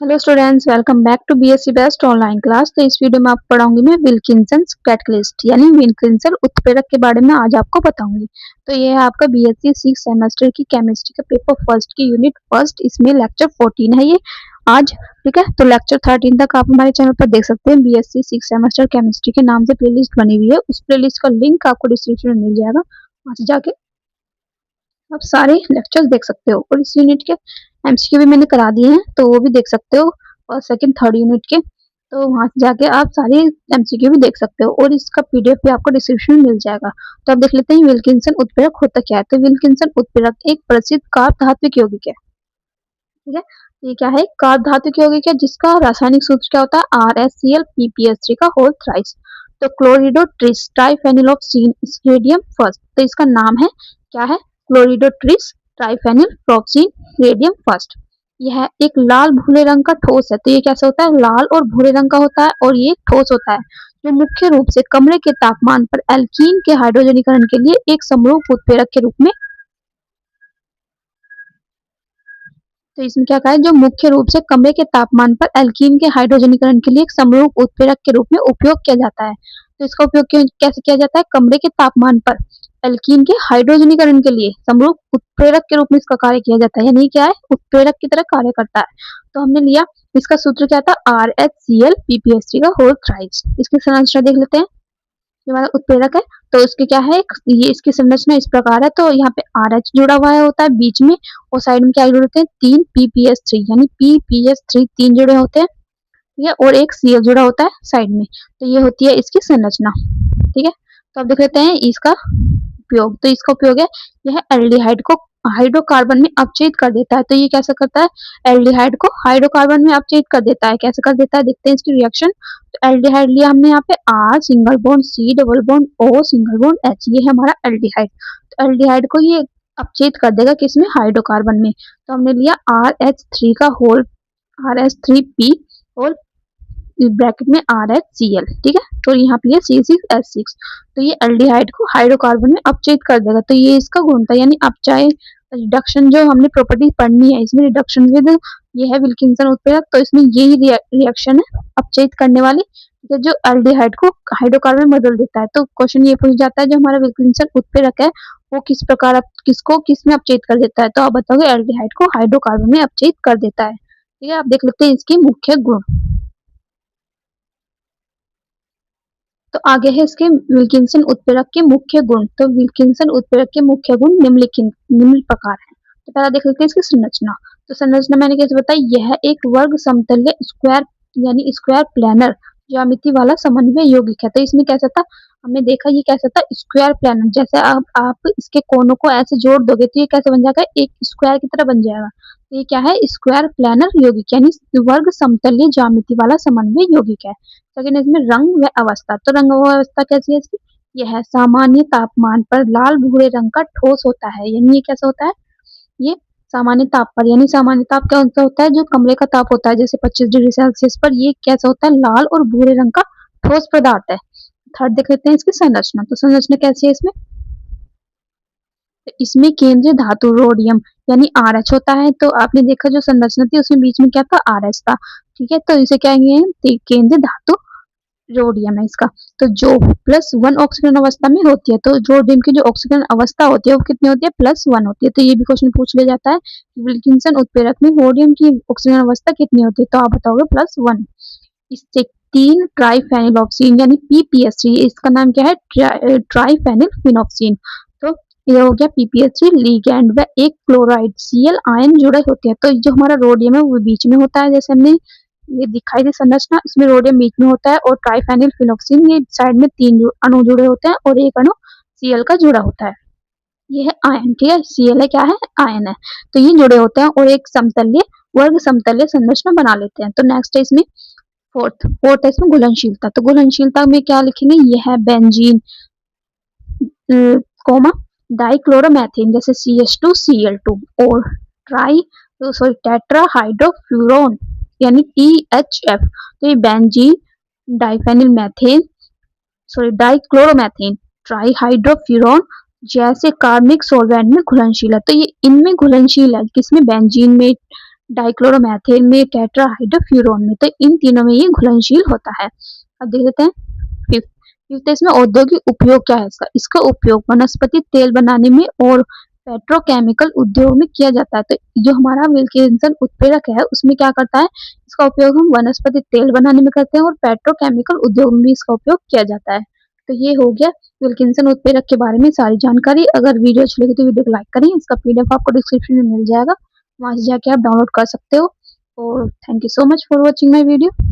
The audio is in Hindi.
Hello students, welcome back to BSc best online class. तो इस वीडियो में आपको पढ़ाऊंगी मैं विल्किंसंस कैटलिस्ट यानी विल्किंसन उत्प्रेरक के बारे में आज आपको बताऊंगी। तो ये है आपका बीएससी 6 सेमेस्टर की केमिस्ट्री का पेपर फर्स्ट की यूनिट फर्स्ट, इसमें लेक्चर 14 है ये आज। ठीक है, तो लेक्चर 13 तक आप हमारे चैनल पर देख सकते हैं। बीएससी 6 सेमेस्टर केमिस्ट्री के नाम से प्लेलिस्ट बनी हुई है, उस प्लेलिस्ट का लिंक आपको डिस्क्रिप्शन में मिल जाएगा, वहां से जाके आप सारे लेक्चर्स देख सकते हो। और इस यूनिट के एमसीक्यू भी मैंने करा दिए हैं, तो वो भी देख सकते हो। और सेकंड थर्ड यूनिट के, तो वहां से जाके आप सारे एमसीक्यू भी देख सकते हो, और इसका पीडीएफ भी आपको डिस्क्रिप्शन में मिल जाएगा। तो आप देख लेते हैं विल्किंसन उत्प्रेरक होता क्या है। तो विल्किंसन उत्प्रेरक एक प्रसिद्ध कार्ब धात्विक यौगिक है। ठीक है, ये क्या है? कार्ब धात्विक यौगिक है जिसका रासायनिक सूत्र क्या होता है? RSCl का होल थ्राइस। तो क्लोरिडोट्रिस ट्राइफेनिलऑक्सीन रेडियम फर्स्ट। तो इसका नाम है क्या है? क्लोरिडोट्रिस ट्राइफेनिलऑक्सीन रेडियम फर्स्ट। यह एक लाल भूरे रंग का ठोस है। तो ये कैसा होता है? लाल और भूरे रंग का होता है, और ये ठोस होता है जो मुख्य रूप से कमरे के तापमान पर एल्कीन के हाइड्रोजनीकरण के लिए एक समरूप उत्प्रेरक के रूप में। तो इसमें क्या कहा है? जो मुख्य रूप से कमरे के तापमान पर एल्कीन के हाइड्रोजनीकरण के लिए एक समरूप उत्प्रेरक के रूप में उपयोग किया जाता है। तो इसका उपयोग कैसे किया जाता है? कमरे के तापमान पर एल्कीन के हाइड्रोजनीकरण के लिए समरूप उत्प्रेरक के रूप में इसका कार्य किया जाता है, यानी क्या है? उत्प्रेरक की तरह कार्य करता है। तो हमने लिया, इसका सूत्र क्या था? RHCl का होल थ्राइस। इसकी संरचना देख लेते हैं। जो हमारा उत्प्रेरक है, तो उसके क्या है? ये इसकी संरचना इस प्रकार है। तो यहाँ पे RH जुड़ा हुआ है होता है बीच में, और साइड में क्या जुड़े होते हैं? तीन PPS3 यानी PPS3 तीन जुड़े होते हैं। ठीक है, और एक Cl जुड़ा होता है साइड में। तो ये होती है इसकी संरचना। ठीक है, तो अब देख लेते हैं इसका उपयोग। तो इसका उपयोग है, यह एल्डिहाइड को हाइड्रोकार्बन में अपचयित कर देता है। तो ये कैसे करता है? एल्डिहाइड को हाइड्रोकार्बन में अपचयित कर देता है। कैसे कर देता है? देखते हैं इसकी रिएक्शन। तो एल्डिहाइड लिया हमने यहाँ पे R single bond C double bond O single bond H, ये है हमारा एल्डिहाइड। तो एल्डिहाइड को ये अपचयित कर देगा किसमें? हाइड्रोकार्बन में। तो हमने लिया RH3 का होल, RH3P होल ब्रैकेट में RHCl। ठीक है, तो यहाँ पे C6H6। तो ये एल्डिहाइड को हाइड्रोकार्बन में अपचयित कर देगा। तो ये इसका गुण था, यानी अपचय रिडक्शन जो हमने प्रॉपर्टी पढ़नी है, इसमें रिडक्शन विद ये है विल्किंसन उत्प्रेरक। तो इसमें यही रिएक्शन है अपचयित करने वाली, तो जो एल्डिहाइड को हाइड्रोकार्बन में बदल देता है। तो क्वेश्चन ये पूछ जाता है, जो हमारा विल्किंसन उत्प्रेरक है वो किस प्रकार किसको किस में अपचयित कर देता है? तो आप बताओगे एल्डिहाइड को हाइड्रोकार्बन में अपचयित कर देता है। ठीक है, आप देख लेते हैं इसके मुख्य गुण। तो आगे है इसके विल्किंसन उत्प्रेरक के मुख्य गुण। तो विल्किंसन उत्प्रेरक के मुख्य गुण निम्न प्रकार है। तो पहला देख लेते हैं इसकी संरचना। तो संरचना मैंने कैसे बताई? यह एक वर्ग समतल्य स्क्वायर यानी स्क्वायर प्लानर ज्यामिति वाला समन्वय यौगिक है। तो इसमें कैसा था? हमने देखा ये कैसा था? Square planar. जैसे आप इसके कोनों को ऐसे जोड़ दोगे तो ये कैसे बन जाएगा? एक स्क्वायर की तरह बन जाएगा। तो ये क्या है? स्क्वायर प्लानर यौगिक यानी वर्ग समतल्य ज्यामिति वाला समन्वय यौगिक है। सेकंड इसमें रंग व अवस्था। तो रंग व अवस्था कैसी है इसकी? यह सामान्य तापमान पर लाल भूरे रंग का ठोस होता है। यानी ये कैसा होता है? ये सामान्य ताप पर, यानी सामान्य ताप क्या होता है? जो कमरे का ताप होता है जैसे 25 डिग्री सेल्सियस पर, ये कैसा होता है? लाल और भूरे रंग का ठोस पदार्थ है। थर्ड देख लेते हैं इसकी संरचना। तो संरचना कैसी है इसमें? तो इसमें केंद्रीय धातु रोडियम यानी RH होता है। तो आपने देखा जो संरचना थी उसमें बीच में क्या था? RH था। ठीक है, तो इसे क्या कहेंगे? केंद्रीय धातु रोडियम है इसका। तो जो +1 ऑक्सीजन अवस्था में होती है, तो रोडियम की जो ऑक्सीजन अवस्था होती है वो कितनी होती है? +1 होती है। तो ये भी क्वेश्चन पूछ लिया जाता है कि विल्किंसन उत्प्रेरक में रोडियम की ऑक्सीजन अवस्था कितनी होती है? तो आप बताओगे +1। इससे तीन ट्राइफेनिलऑक्सीन यानी PPS3, इसका नाम क्या है? ट्राइफेनिल तो ये हो गया PPS3 लिगैंड व एक क्लोराइड Cl आयन जुड़े होते हैं। तो जो हमारा रोडियम है वो बीच में होता है, जैसे हमने ये दिखाई दी संरचना, इसमें रोडियम बीच में होता है, और ट्राइफेनिल फिनोक्सिन ये साइड में तीन अणु जुड़े होते हैं, और एक अणु Cl का जुड़ा होता है। ये है आयन। ठीक है, Cl है क्या है? आयन है। तो ये जुड़े होते हैं और एक समतल्य वर्ग समतल्य संरचना बना लेते हैं। तो नेक्स्ट है इसमें फोर्थ है इसमें घुलनशीलता। तो घुलनशीलता में क्या लिखेंगे? यह है बेंजीन कोमा डाइक्लोरोमेथेन जैसे CH2Cl2, और टेट्राहाइड्रोफ्यूरॉन यानी THF। तो ये बेंजीन डाइफेनिल मेथेन डाइक्लोरोमेथेन ट्राइहाइड्रोफ्यूरॉन जैसे कार्बनिक सॉल्वेंट में घुलनशील है। तो ये इनमें घुलनशील है, किसमें? बेंजीन में, डाइक्लोरोमेथेन में, टेट्राहाइड्रोफ्यूरॉन में। तो इन तीनों में ये घुलनशील होता है। अब देख लेते हैं फिफ्थ। फिफ्थ इसमें औद्योगिक उपयोग क्या है इसका। इसका उपयोग वनस्पति तेल बनाने में और पेट्रोकेमिकल उद्योग में किया जाता है। तो जो हमारा विल्किंसन उत्प्रेरक है उसमें क्या करता है, इसका उपयोग हम वनस्पति तेल बनाने में करते हैं और पेट्रोकेमिकल उद्योग में भी इसका उपयोग किया जाता है। तो ये हो गया विल्किंसन उत्प्रेरक के बारे में सारी जानकारी। अगर वीडियो अच्छी लगी तो वीडियो को लाइक करें। इसका पीडीएफ आपको डिस्क्रिप्शन में मिल जाएगा, वहां से जाके आप डाउनलोड कर सकते हो। और thank you so much for watching my video.